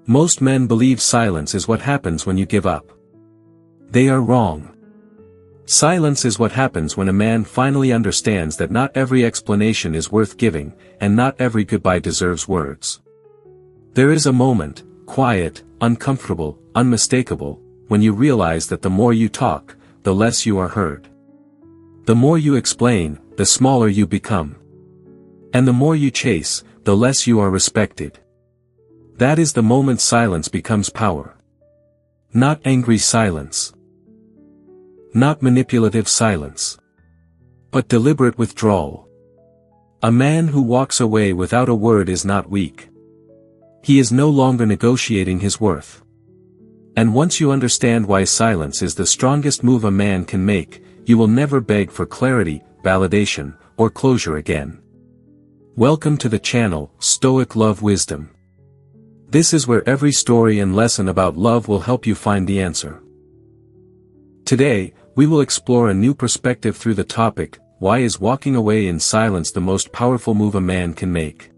Most men believe silence is what happens when you give up. They are wrong. Silence is what happens when a man finally understands that not every explanation is worth giving, and not every goodbye deserves words. There is a moment, quiet, uncomfortable, unmistakable, when you realize that the more you talk, the less you are heard. The more you explain, the smaller you become. And the more you chase, the less you are respected. That is the moment silence becomes power. Not angry silence. Not manipulative silence. But deliberate withdrawal. A man who walks away without a word is not weak. He is no longer negotiating his worth. And once you understand why silence is the strongest move a man can make, you will never beg for clarity, validation, or closure again. Welcome to the channel, Stoic Love Wisdom. This is where every story and lesson about love will help you find the answer. Today, we will explore a new perspective through the topic, why is walking away in silence the most powerful move a man can make?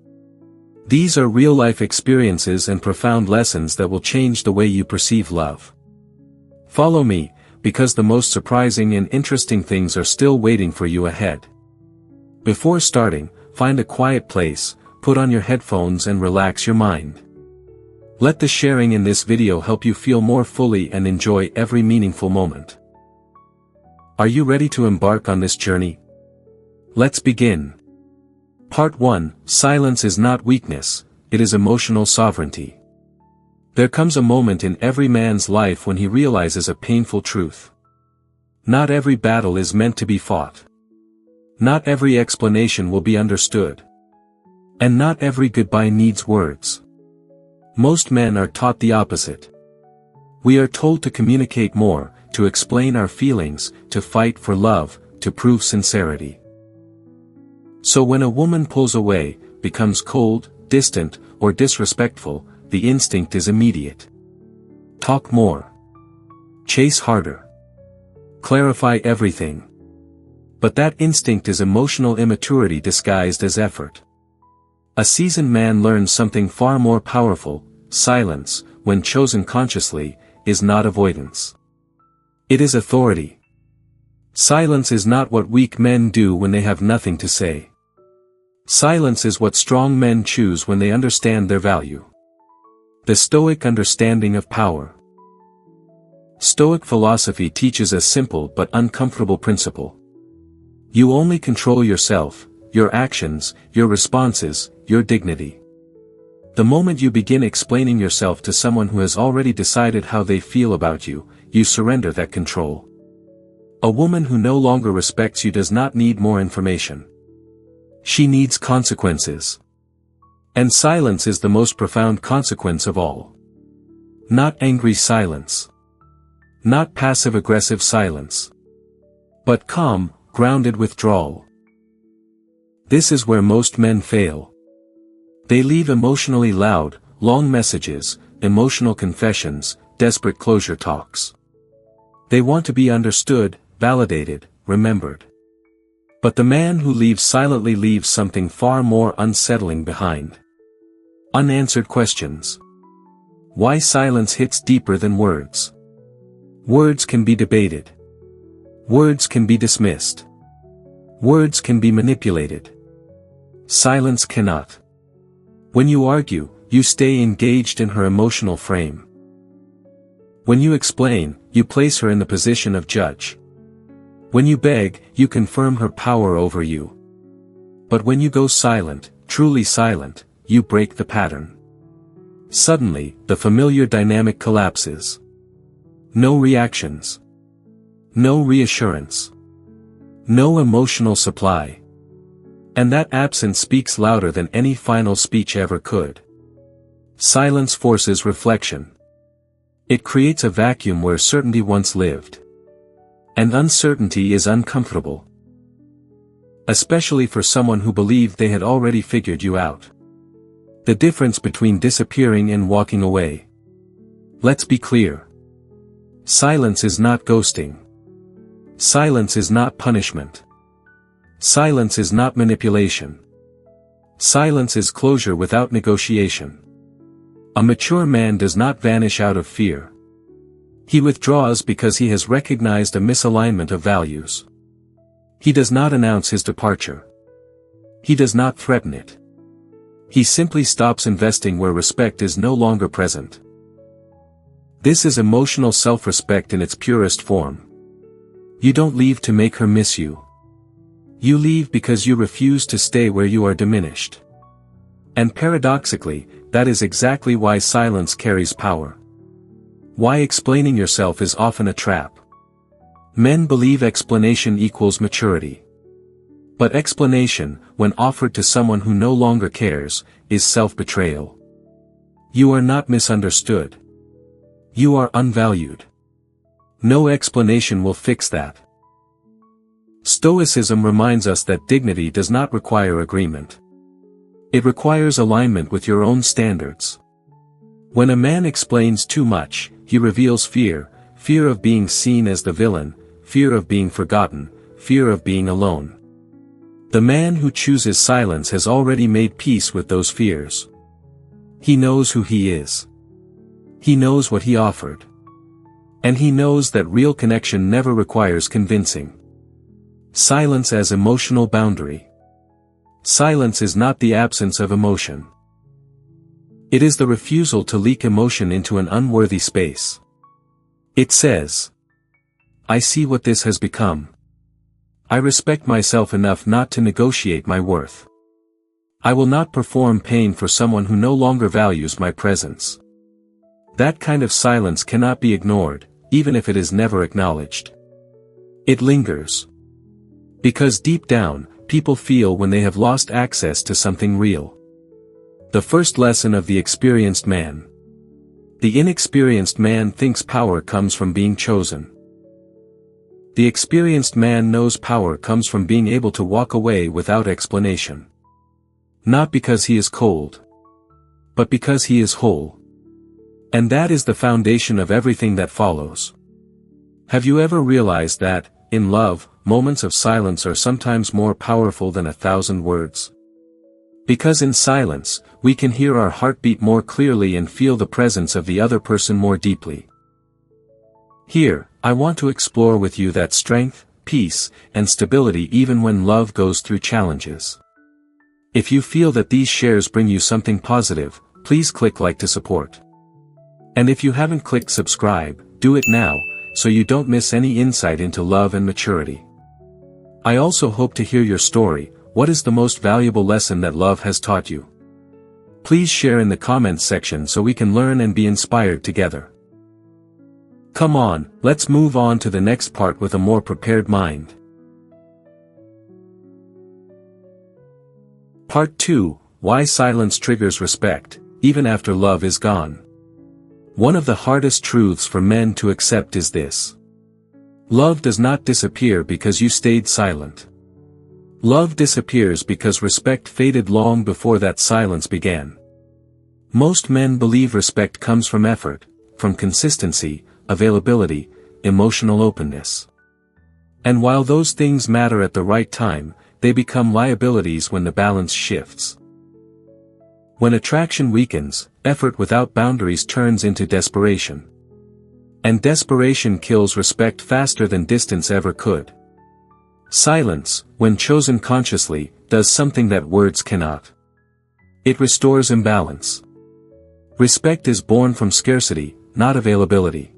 These are real-life experiences and profound lessons that will change the way you perceive love. Follow me, because the most surprising and interesting things are still waiting for you ahead. Before starting, find a quiet place, put on your headphones and relax your mind. Let the sharing in this video help you feel more fully and enjoy every meaningful moment. Are you ready to embark on this journey? Let's begin. Part 1, Silence is not weakness, it is emotional sovereignty. There comes a moment in every man's life when he realizes a painful truth. Not every battle is meant to be fought. Not every explanation will be understood. And not every goodbye needs words. Most men are taught the opposite. We are told to communicate more, to explain our feelings, to fight for love, to prove sincerity. So when a woman pulls away, becomes cold, distant, or disrespectful, the instinct is immediate. Talk more. Chase harder. Clarify everything. But that instinct is emotional immaturity disguised as effort. A seasoned man learns something far more powerful: silence, when chosen consciously, is not avoidance. It is authority. Silence is not what weak men do when they have nothing to say. Silence is what strong men choose when they understand their value. The Stoic understanding of power. Stoic philosophy teaches a simple but uncomfortable principle. You only control yourself, your actions, your responses, your dignity. The moment you begin explaining yourself to someone who has already decided how they feel about you, you surrender that control. A woman who no longer respects you does not need more information. She needs consequences. And silence is the most profound consequence of all. Not angry silence. Not passive-aggressive silence. But calm, grounded withdrawal. This is where most men fail. They leave emotionally loud, long messages, emotional confessions, desperate closure talks. They want to be understood, validated, remembered. But the man who leaves silently leaves something far more unsettling behind. Unanswered questions. Why silence hits deeper than words. Words can be debated. Words can be dismissed. Words can be manipulated. Silence cannot. When you argue, you stay engaged in her emotional frame. When you explain, you place her in the position of judge. When you beg, you confirm her power over you. But when you go silent, truly silent, you break the pattern. Suddenly, the familiar dynamic collapses. No reactions. No reassurance. No emotional supply. And that absence speaks louder than any final speech ever could. Silence forces reflection. It creates a vacuum where certainty once lived. And uncertainty is uncomfortable. Especially for someone who believed they had already figured you out. The difference between disappearing and walking away. Let's be clear. Silence is not ghosting. Silence is not punishment. Silence is not manipulation. Silence is closure without negotiation. A mature man does not vanish out of fear. He withdraws because he has recognized a misalignment of values. He does not announce his departure. He does not threaten it. He simply stops investing where respect is no longer present. This is emotional self-respect in its purest form. You don't leave to make her miss you. You leave because you refuse to stay where you are diminished. And paradoxically, that is exactly why silence carries power. Why explaining yourself is often a trap. Men believe explanation equals maturity. But explanation, when offered to someone who no longer cares, is self-betrayal. You are not misunderstood. You are unvalued. No explanation will fix that. Stoicism reminds us that dignity does not require agreement. It requires alignment with your own standards. When a man explains too much, he reveals fear, fear of being seen as the villain, fear of being forgotten, fear of being alone. The man who chooses silence has already made peace with those fears. He knows who he is. He knows what he offered. And he knows that real connection never requires convincing. Silence as emotional boundary. Silence is not the absence of emotion. It is the refusal to leak emotion into an unworthy space. It says, I see what this has become. I respect myself enough not to negotiate my worth. I will not perform pain for someone who no longer values my presence. That kind of silence cannot be ignored, even if it is never acknowledged. It lingers. Because deep down, people feel when they have lost access to something real. The first lesson of the experienced man. The inexperienced man thinks power comes from being chosen. The experienced man knows power comes from being able to walk away without explanation. Not because he is cold, but because he is whole. And that is the foundation of everything that follows. Have you ever realized that, in love, moments of silence are sometimes more powerful than 1,000 words? Because in silence, we can hear our heartbeat more clearly and feel the presence of the other person more deeply. Here, I want to explore with you that strength, peace, and stability even when love goes through challenges. If you feel that these shares bring you something positive, please click like to support. And if you haven't clicked subscribe, do it now, so you don't miss any insight into love and maturity. I also hope to hear your story. What is the most valuable lesson that love has taught you? Please share in the comments section so we can learn and be inspired together. Come on, let's move on to the next part with a more prepared mind. Part 2, Why Silence Triggers Respect, Even After Love is Gone. One of the hardest truths for men to accept is this. Love does not disappear because you stayed silent. Love disappears because respect faded long before that silence began. Most men believe respect comes from effort, from consistency, availability, emotional openness. And while those things matter at the right time, they become liabilities when the balance shifts. When attraction weakens, effort without boundaries turns into desperation. And desperation kills respect faster than distance ever could. Silence, when chosen consciously, does something that words cannot. It restores imbalance. Respect is born from scarcity, not availability.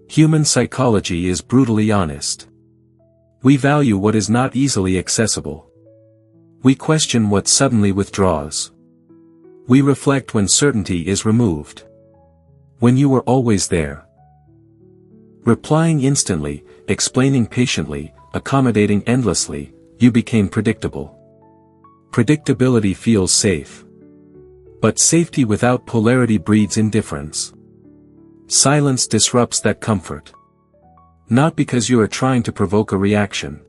Human psychology is brutally honest. We value what is not easily accessible. We question what suddenly withdraws. We reflect when certainty is removed. When you were always there. Replying instantly, explaining patiently, accommodating endlessly, you became predictable. Predictability feels safe. But safety without polarity breeds indifference. Silence disrupts that comfort. Not because you are trying to provoke a reaction.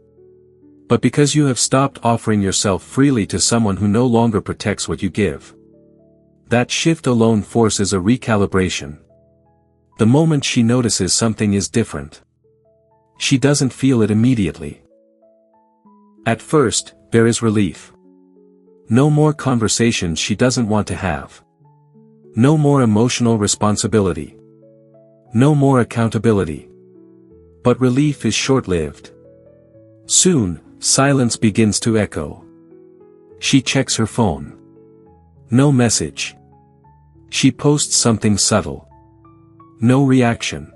But because you have stopped offering yourself freely to someone who no longer protects what you give. That shift alone forces a recalibration. The moment she notices something is different. She doesn't feel it immediately. At first, there is relief. No more conversations she doesn't want to have. No more emotional responsibility. No more accountability. But relief is short-lived. Soon, silence begins to echo. She checks her phone. No message. She posts something subtle. No reaction.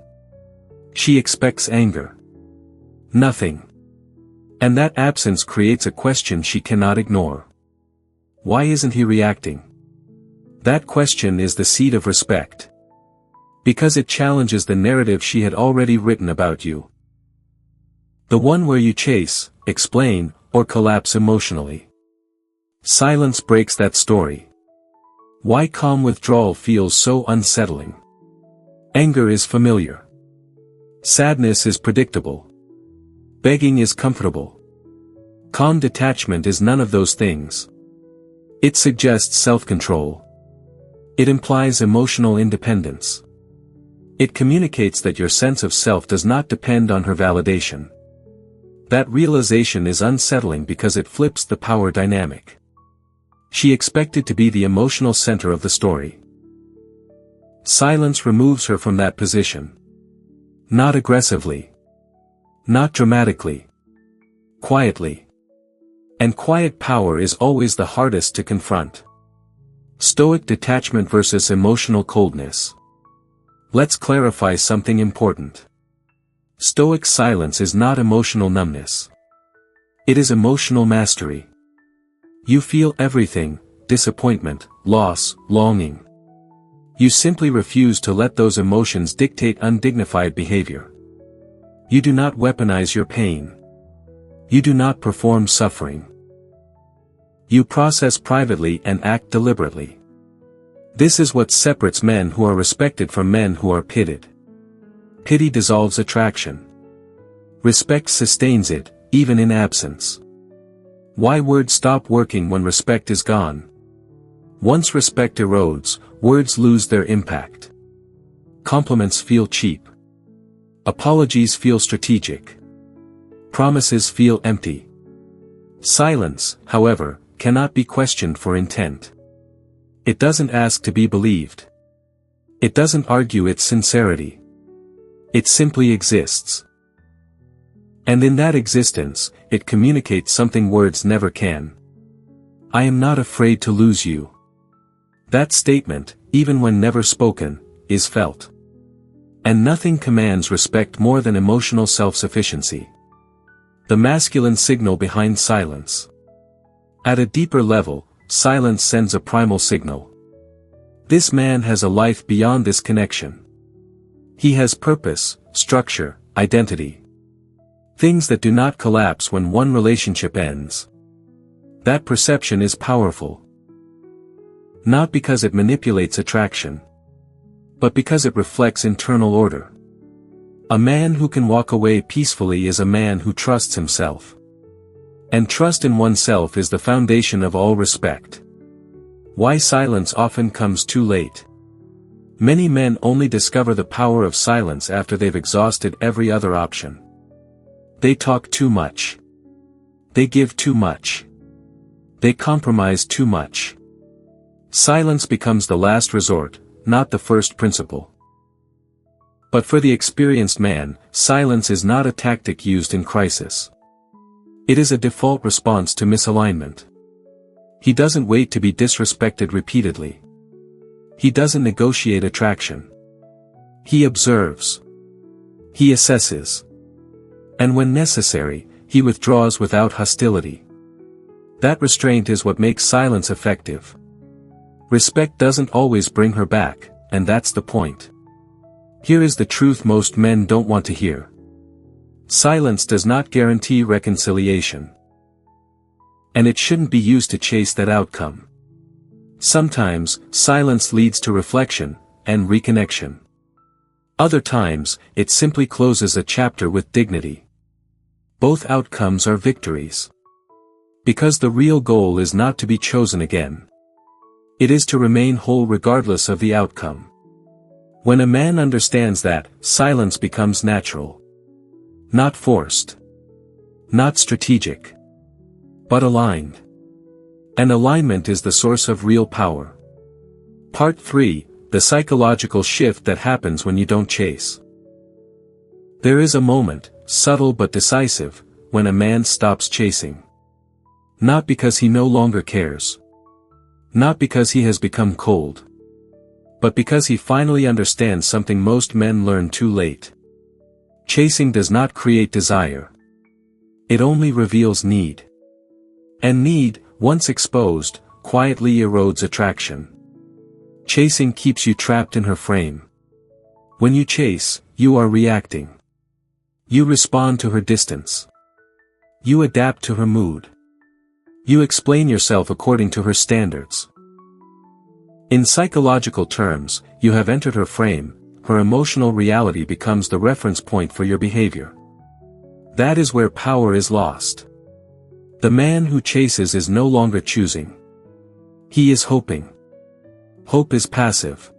She expects anger. Nothing. And that absence creates a question she cannot ignore. Why isn't he reacting? That question is the seed of respect. Because it challenges the narrative she had already written about you. The one where you chase, explain, or collapse emotionally. Silence breaks that story. Why calm withdrawal feels so unsettling? Anger is familiar. Sadness is predictable. Begging is comfortable. Calm detachment is none of those things. It suggests self-control. It implies emotional independence. It communicates that your sense of self does not depend on her validation. That realization is unsettling because it flips the power dynamic. She expected to be the emotional center of the story. Silence removes her from that position. Not aggressively. Not dramatically. Quietly. And quiet power is always the hardest to confront. Stoic detachment versus emotional coldness. Let's clarify something important. Stoic silence is not emotional numbness. It is emotional mastery. You feel everything: disappointment, loss, longing. You simply refuse to let those emotions dictate undignified behavior. You do not weaponize your pain. You do not perform suffering. You process privately and act deliberately. This is what separates men who are respected from men who are pitied. Pity dissolves attraction. Respect sustains it, even in absence. Why words stop working when respect is gone? Once respect erodes, words lose their impact. Compliments feel cheap. Apologies feel strategic. Promises feel empty. Silence, however, cannot be questioned for intent. It doesn't ask to be believed. It doesn't argue its sincerity. It simply exists. And in that existence, it communicates something words never can. I am not afraid to lose you. That statement, even when never spoken, is felt. And nothing commands respect more than emotional self-sufficiency. The masculine signal behind silence. At a deeper level, silence sends a primal signal. This man has a life beyond this connection. He has purpose, structure, identity. Things that do not collapse when one relationship ends. That perception is powerful. Not because it manipulates attraction, but because it reflects internal order. A man who can walk away peacefully is a man who trusts himself. And trust in oneself is the foundation of all respect. Why silence often comes too late. Many men only discover the power of silence after they've exhausted every other option. They talk too much. They give too much. They compromise too much. Silence becomes the last resort, not the first principle. But for the experienced man, silence is not a tactic used in crisis. It is a default response to misalignment. He doesn't wait to be disrespected repeatedly. He doesn't negotiate attraction. He observes. He assesses. And when necessary, he withdraws without hostility. That restraint is what makes silence effective. Respect doesn't always bring her back, and that's the point. Here is the truth most men don't want to hear. Silence does not guarantee reconciliation. And it shouldn't be used to chase that outcome. Sometimes, silence leads to reflection and reconnection. Other times, it simply closes a chapter with dignity. Both outcomes are victories. Because the real goal is not to be chosen again. It is to remain whole regardless of the outcome. When a man understands that, silence becomes natural. Not forced. Not strategic. But aligned. And alignment is the source of real power. Part 3, the psychological shift that happens when you don't chase. There is a moment, subtle but decisive, when a man stops chasing. Not because he no longer cares. Not because he has become cold. But because he finally understands something most men learn too late. Chasing does not create desire. It only reveals need. And need, once exposed, quietly erodes attraction. Chasing keeps you trapped in her frame. When you chase, you are reacting. You respond to her distance. You adapt to her mood. You explain yourself according to her standards. In psychological terms, you have entered her frame, her emotional reality becomes the reference point for your behavior. That is where power is lost. The man who chases is no longer choosing. He is hoping. Hope is passive.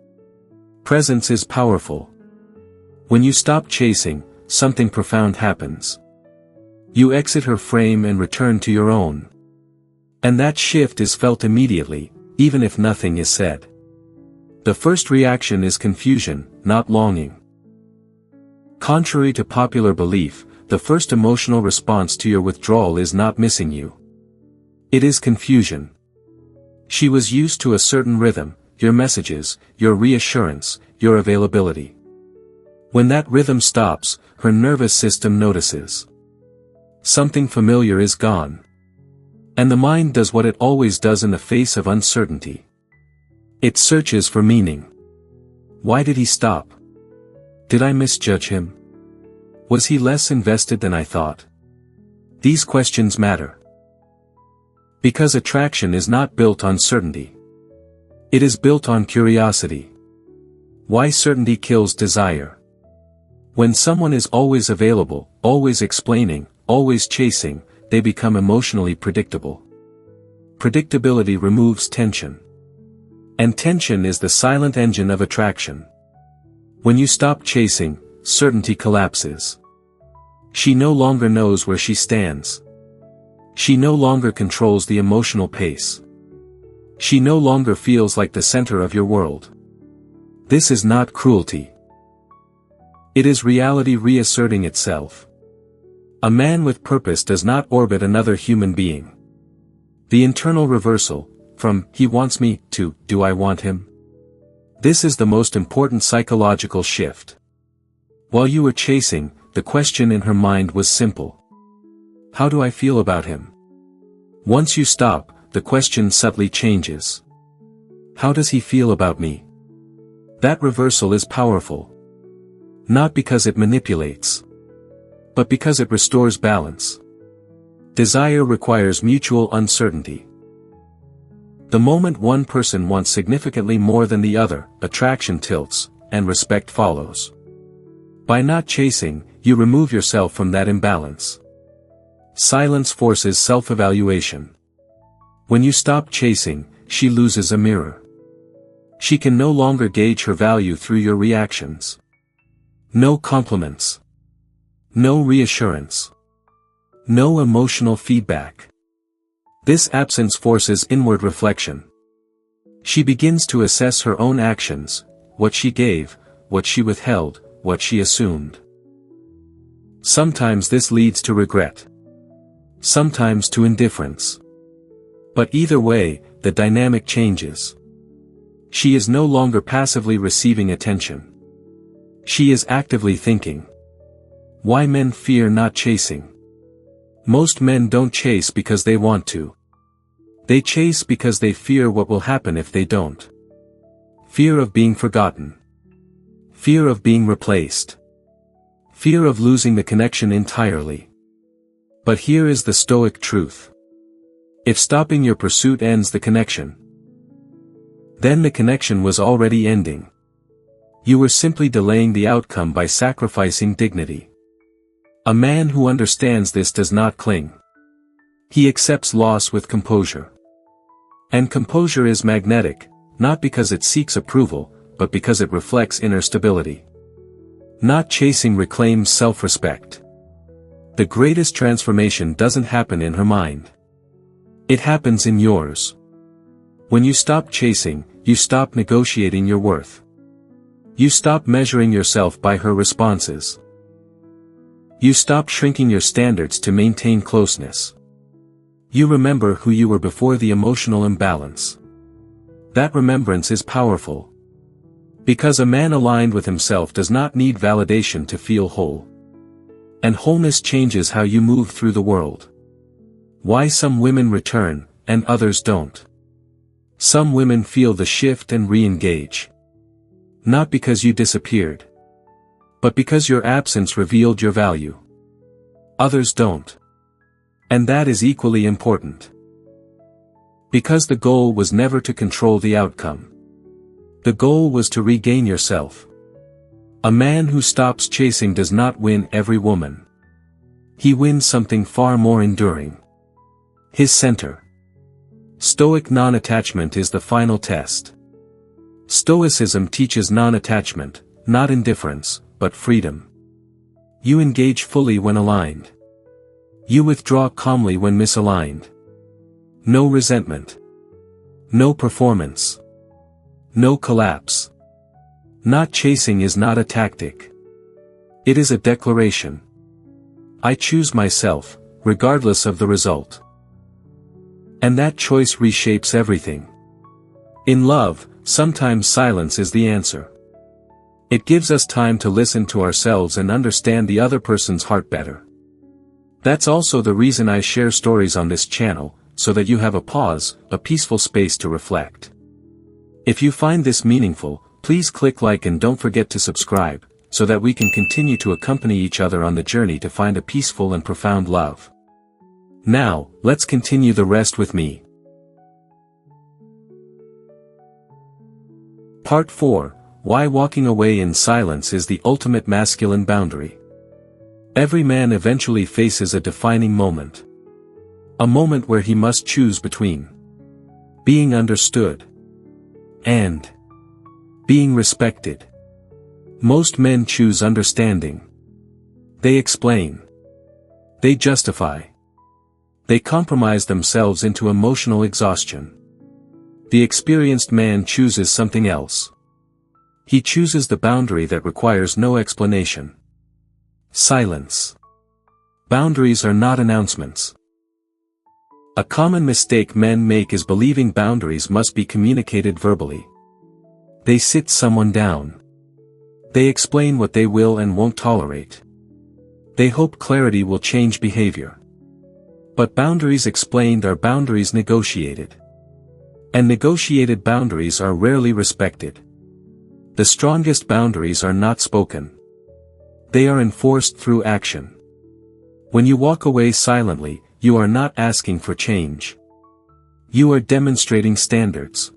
Presence is powerful. When you stop chasing, something profound happens. You exit her frame and return to your own. And that shift is felt immediately, even if nothing is said. The first reaction is confusion, not longing. Contrary to popular belief, the first emotional response to your withdrawal is not missing you. It is confusion. She was used to a certain rhythm, your messages, your reassurance, your availability. When that rhythm stops, her nervous system notices. Something familiar is gone. And the mind does what it always does in the face of uncertainty. It searches for meaning. Why did he stop? Did I misjudge him? Was he less invested than I thought? These questions matter. Because attraction is not built on certainty. It is built on curiosity. Why certainty kills desire. When someone is always available, always explaining, always chasing, they become emotionally predictable. Predictability removes tension. And tension is the silent engine of attraction. When you stop chasing, certainty collapses. She no longer knows where she stands. She no longer controls the emotional pace. She no longer feels like the center of your world. This is not cruelty. It is reality reasserting itself. A man with purpose does not orbit another human being. The internal reversal, from "he wants me" to "do I want him?" This is the most important psychological shift. While you were chasing, the question in her mind was simple. How do I feel about him? Once you stop, the question subtly changes. How does he feel about me? That reversal is powerful. Not because it manipulates, but because it restores balance. Desire requires mutual uncertainty. The moment one person wants significantly more than the other, attraction tilts, and respect follows. By not chasing, you remove yourself from that imbalance. Silence forces self-evaluation. When you stop chasing, she loses a mirror. She can no longer gauge her value through your reactions. No compliments. No reassurance. No emotional feedback. This absence forces inward reflection. She begins to assess her own actions, what she gave, what she withheld, what she assumed. Sometimes this leads to regret. Sometimes to indifference. But either way, the dynamic changes. She is no longer passively receiving attention. She is actively thinking. Why men fear not chasing? Most men don't chase because they want to. They chase because they fear what will happen if they don't. Fear of being forgotten. Fear of being replaced. Fear of losing the connection entirely. But here is the Stoic truth. If stopping your pursuit ends the connection, then the connection was already ending. You were simply delaying the outcome by sacrificing dignity. A man who understands this does not cling. He accepts loss with composure. And composure is magnetic, not because it seeks approval, but because it reflects inner stability. Not chasing reclaims self-respect. The greatest transformation doesn't happen in her mind. It happens in yours. When you stop chasing, you stop negotiating your worth. You stop measuring yourself by her responses. You stop shrinking your standards to maintain closeness. You remember who you were before the emotional imbalance. That remembrance is powerful. Because a man aligned with himself does not need validation to feel whole. And wholeness changes how you move through the world. Why some women return, and others don't. Some women feel the shift and re-engage. Not because you disappeared. But because your absence revealed your value. Others don't. And that is equally important. Because the goal was never to control the outcome. The goal was to regain yourself. A man who stops chasing does not win every woman. He wins something far more enduring. His center. Stoic non-attachment is the final test. Stoicism teaches non-attachment, not indifference, but freedom. You engage fully when aligned. You withdraw calmly when misaligned. No resentment. No performance. No collapse. Not chasing is not a tactic. It is a declaration. I choose myself, regardless of the result. And that choice reshapes everything. In love, sometimes silence is the answer. It gives us time to listen to ourselves and understand the other person's heart better. That's also the reason I share stories on this channel, so that you have a pause, a peaceful space to reflect. If you find this meaningful, please click like and don't forget to subscribe, so that we can continue to accompany each other on the journey to find a peaceful and profound love. Now, let's continue the rest with me. Part 4, Why Walking Away in Silence is the Ultimate Masculine Boundary. Every man eventually faces a defining moment. A moment where he must choose between being understood and being respected. Most men choose understanding. They explain. They justify. They compromise themselves into emotional exhaustion. The experienced man chooses something else. He chooses the boundary that requires no explanation. Silence. Boundaries are not announcements. A common mistake men make is believing boundaries must be communicated verbally. They sit someone down. They explain what they will and won't tolerate. They hope clarity will change behavior. But boundaries explained are boundaries negotiated. And negotiated boundaries are rarely respected. The strongest boundaries are not spoken. They are enforced through action. When you walk away silently, you are not asking for change. You are demonstrating standards.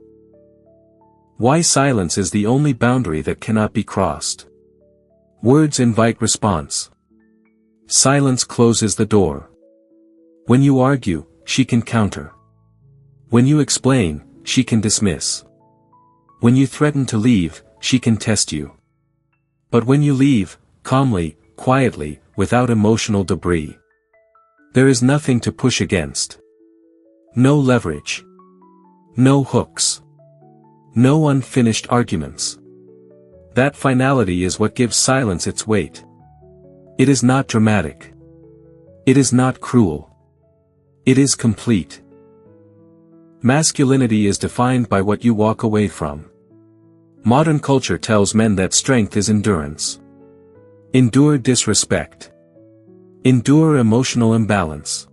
Why silence is the only boundary that cannot be crossed. Words invite response. Silence closes the door. When you argue, she can counter. When you explain, she can dismiss. When you threaten to leave, she can test you. But when you leave, calmly, quietly, without emotional debris, there is nothing to push against. No leverage. No hooks. No unfinished arguments. That finality is what gives silence its weight. It is not dramatic. It is not cruel. It is complete. Masculinity is defined by what you walk away from. Modern culture tells men that strength is endurance. Endure disrespect. Endure emotional imbalance.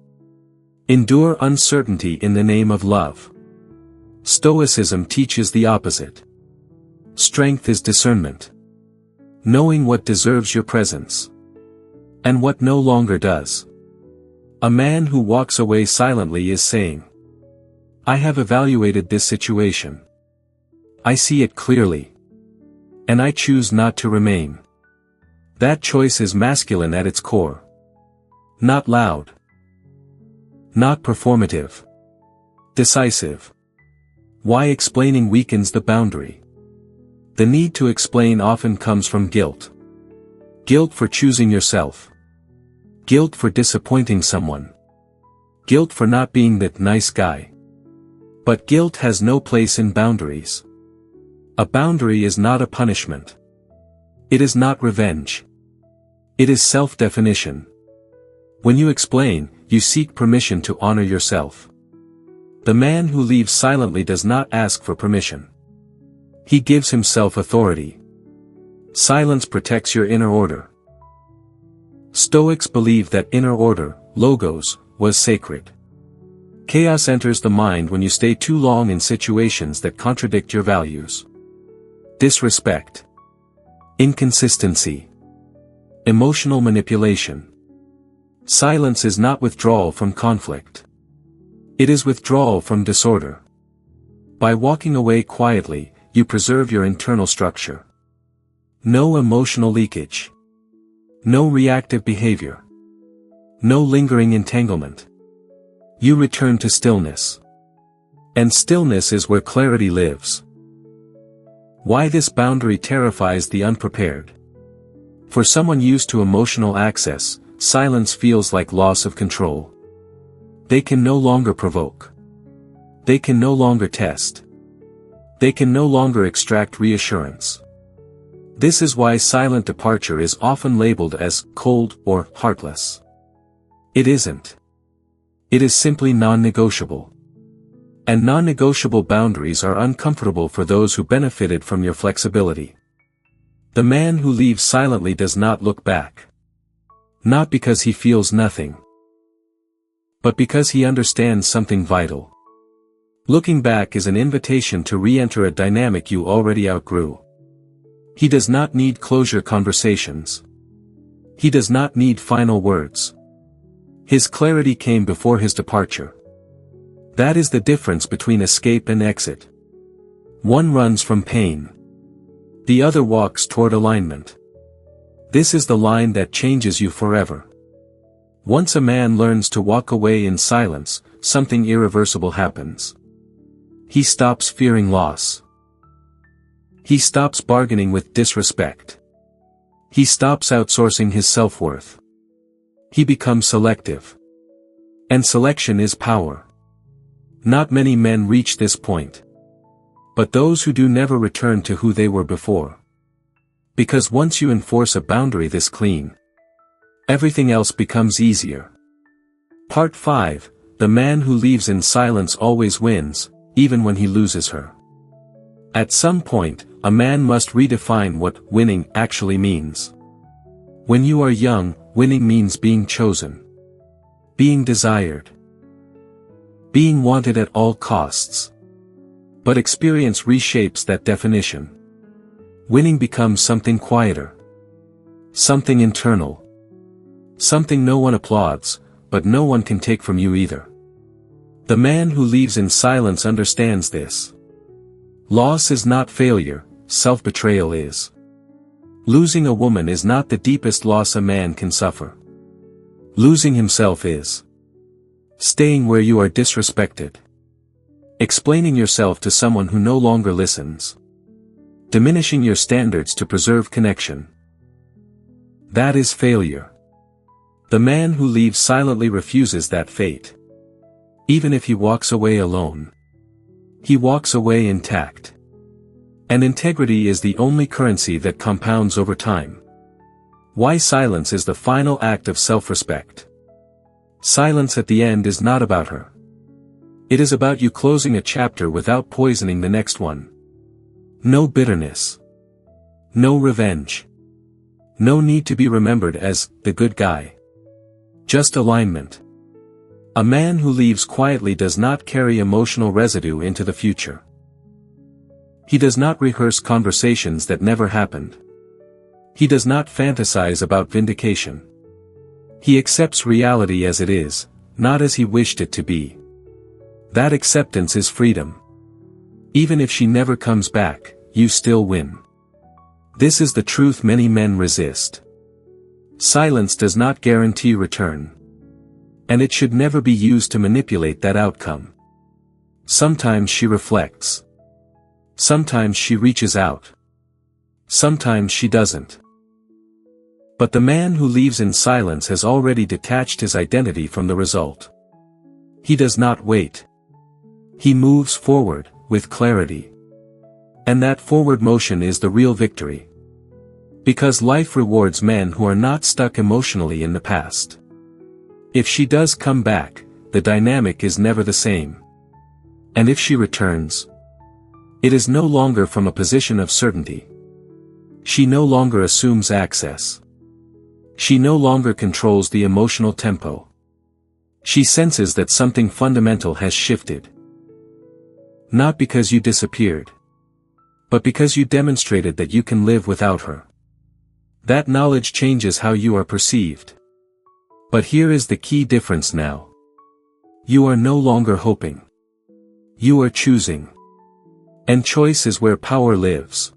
Endure uncertainty in the name of love. Stoicism teaches the opposite. Strength is discernment. Knowing what deserves your presence. And what no longer does. A man who walks away silently is saying, I have evaluated this situation. I see it clearly. And I choose not to remain. That choice is masculine at its core. Not loud. Not performative. Decisive. Why explaining weakens the boundary? The need to explain often comes from guilt. Guilt for choosing yourself. Guilt for disappointing someone. Guilt for not being that nice guy. But guilt has no place in boundaries. A boundary is not a punishment. It is not revenge. It is self-definition. When you explain, you seek permission to honor yourself. The man who leaves silently does not ask for permission. He gives himself authority. Silence protects your inner order. Stoics believe that inner order, logos, was sacred. Chaos enters the mind when you stay too long in situations that contradict your values. Disrespect. Inconsistency. Emotional manipulation. Silence is not withdrawal from conflict. It is withdrawal from disorder. By walking away quietly, you preserve your internal structure. No emotional leakage. No reactive behavior. No lingering entanglement. You return to stillness. And stillness is where clarity lives. Why this boundary terrifies the unprepared. For someone used to emotional access, silence feels like loss of control. They can no longer provoke. They can no longer test. They can no longer extract reassurance. This is why silent departure is often labeled as cold or heartless. It isn't. It is simply non-negotiable. And non-negotiable boundaries are uncomfortable for those who benefited from your flexibility. The man who leaves silently does not look back. Not because he feels nothing, but because he understands something vital. Looking back is an invitation to re-enter a dynamic you already outgrew. He does not need closure conversations. He does not need final words. His clarity came before his departure. That is the difference between escape and exit. One runs from pain. The other walks toward alignment. This is the line that changes you forever. Once a man learns to walk away in silence, something irreversible happens. He stops fearing loss. He stops bargaining with disrespect. He stops outsourcing his self-worth. He becomes selective. And selection is power. Not many men reach this point. But those who do never return to who they were before. Because once you enforce a boundary this clean, everything else becomes easier. Part 5, the man who leaves in silence always wins, even when he loses her. At some point, a man must redefine what winning actually means. When you are young, winning means being chosen. Being desired. Being wanted at all costs. But experience reshapes that definition. Winning becomes something quieter. Something internal. Something no one applauds, but no one can take from you either. The man who leaves in silence understands this. Loss is not failure, self-betrayal is. Losing a woman is not the deepest loss a man can suffer. Losing himself is. Staying where you are disrespected. Explaining yourself to someone who no longer listens. Diminishing your standards to preserve connection. That is failure. The man who leaves silently refuses that fate. Even if he walks away alone. He walks away intact. And integrity is the only currency that compounds over time. Why silence is the final act of self-respect. Silence at the end is not about her. It is about you closing a chapter without poisoning the next one. No bitterness. No revenge. No need to be remembered as the good guy. Just alignment. A man who leaves quietly does not carry emotional residue into the future. He does not rehearse conversations that never happened. He does not fantasize about vindication. He accepts reality as it is, not as he wished it to be. That acceptance is freedom. Even if she never comes back, you still win. This is the truth many men resist. Silence does not guarantee return. And it should never be used to manipulate that outcome. Sometimes she reflects. Sometimes she reaches out. Sometimes she doesn't. But the man who leaves in silence has already detached his identity from the result. He does not wait. He moves forward, with clarity. And that forward motion is the real victory. Because life rewards men who are not stuck emotionally in the past. If she does come back, the dynamic is never the same. And if she returns, it is no longer from a position of certainty. She no longer assumes access. She no longer controls the emotional tempo. She senses that something fundamental has shifted. Not because you disappeared, but because you demonstrated that you can live without her. That knowledge changes how you are perceived. But here is the key difference now. You are no longer hoping. You are choosing. And choice is where power lives.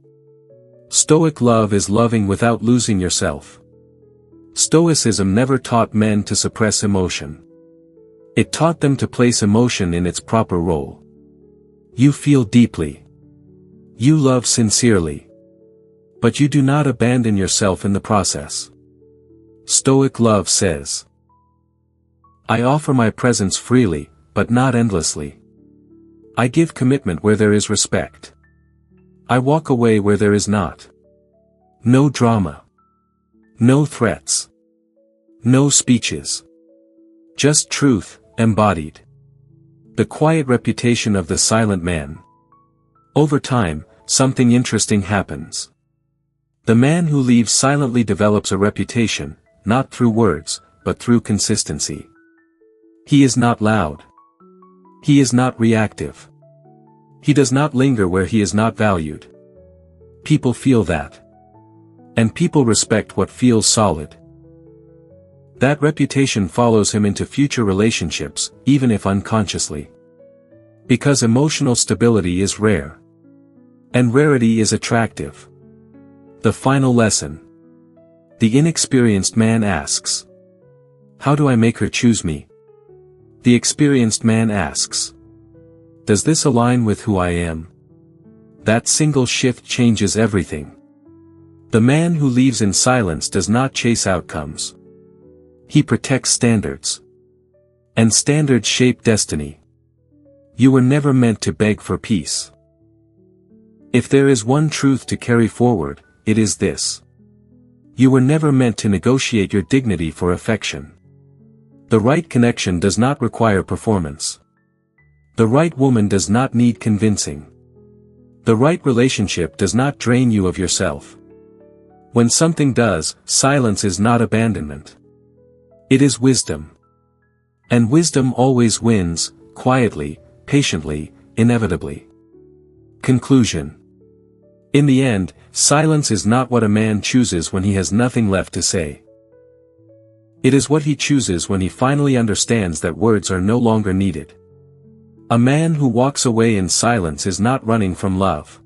Stoic love is loving without losing yourself. Stoicism never taught men to suppress emotion. It taught them to place emotion in its proper role. You feel deeply. You love sincerely. But you do not abandon yourself in the process. Stoic love says, I offer my presence freely, but not endlessly. I give commitment where there is respect. I walk away where there is not. No drama. No threats. No speeches. Just truth, embodied. The quiet reputation of the silent man. Over time, something interesting happens. The man who leaves silently develops a reputation, not through words, but through consistency. He is not loud. He is not reactive. He does not linger where he is not valued. People feel that. And people respect what feels solid. That reputation follows him into future relationships, even if unconsciously. Because emotional stability is rare. And rarity is attractive. The final lesson. The inexperienced man asks, how do I make her choose me? The experienced man asks, does this align with who I am? That single shift changes everything. The man who leaves in silence does not chase outcomes. He protects standards. And standards shape destiny. You were never meant to beg for peace. If there is one truth to carry forward, it is this. You were never meant to negotiate your dignity for affection. The right connection does not require performance. The right woman does not need convincing. The right relationship does not drain you of yourself. When something does, silence is not abandonment. It is wisdom. And wisdom always wins, quietly, patiently, inevitably. Conclusion. In the end, silence is not what a man chooses when he has nothing left to say. It is what he chooses when he finally understands that words are no longer needed. A man who walks away in silence is not running from love.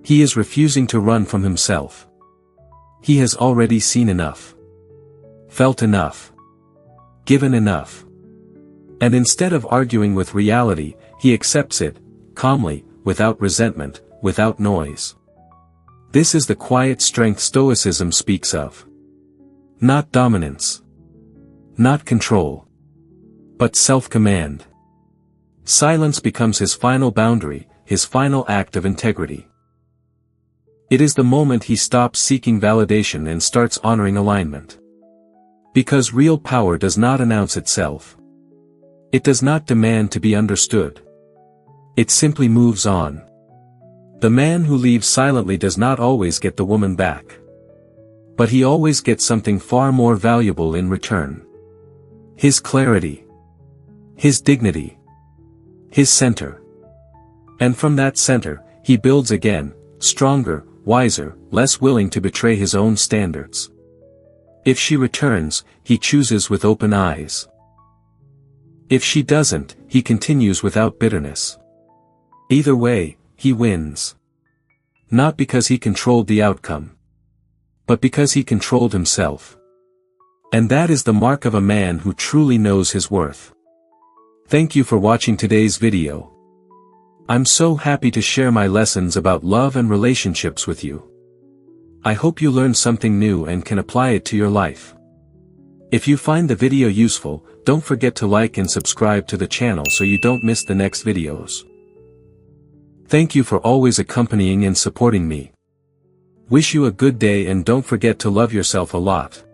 He is refusing to run from himself. He has already seen enough. Felt enough. Given enough. And instead of arguing with reality, he accepts it, calmly, without resentment, without noise. This is the quiet strength Stoicism speaks of. Not dominance. Not control. But self-command. Silence becomes his final boundary, his final act of integrity. It is the moment he stops seeking validation and starts honoring alignment. Because real power does not announce itself. It does not demand to be understood. It simply moves on. The man who leaves silently does not always get the woman back. But he always gets something far more valuable in return. His clarity. His dignity. His center. And from that center, he builds again, stronger, wiser, less willing to betray his own standards. If she returns, he chooses with open eyes. If she doesn't, he continues without bitterness. Either way, he wins. Not because he controlled the outcome, but because he controlled himself. And that is the mark of a man who truly knows his worth. Thank you for watching today's video. I'm so happy to share my lessons about love and relationships with you. I hope you learned something new and can apply it to your life. If you find the video useful, don't forget to like and subscribe to the channel so you don't miss the next videos. Thank you for always accompanying and supporting me. Wish you a good day and don't forget to love yourself a lot.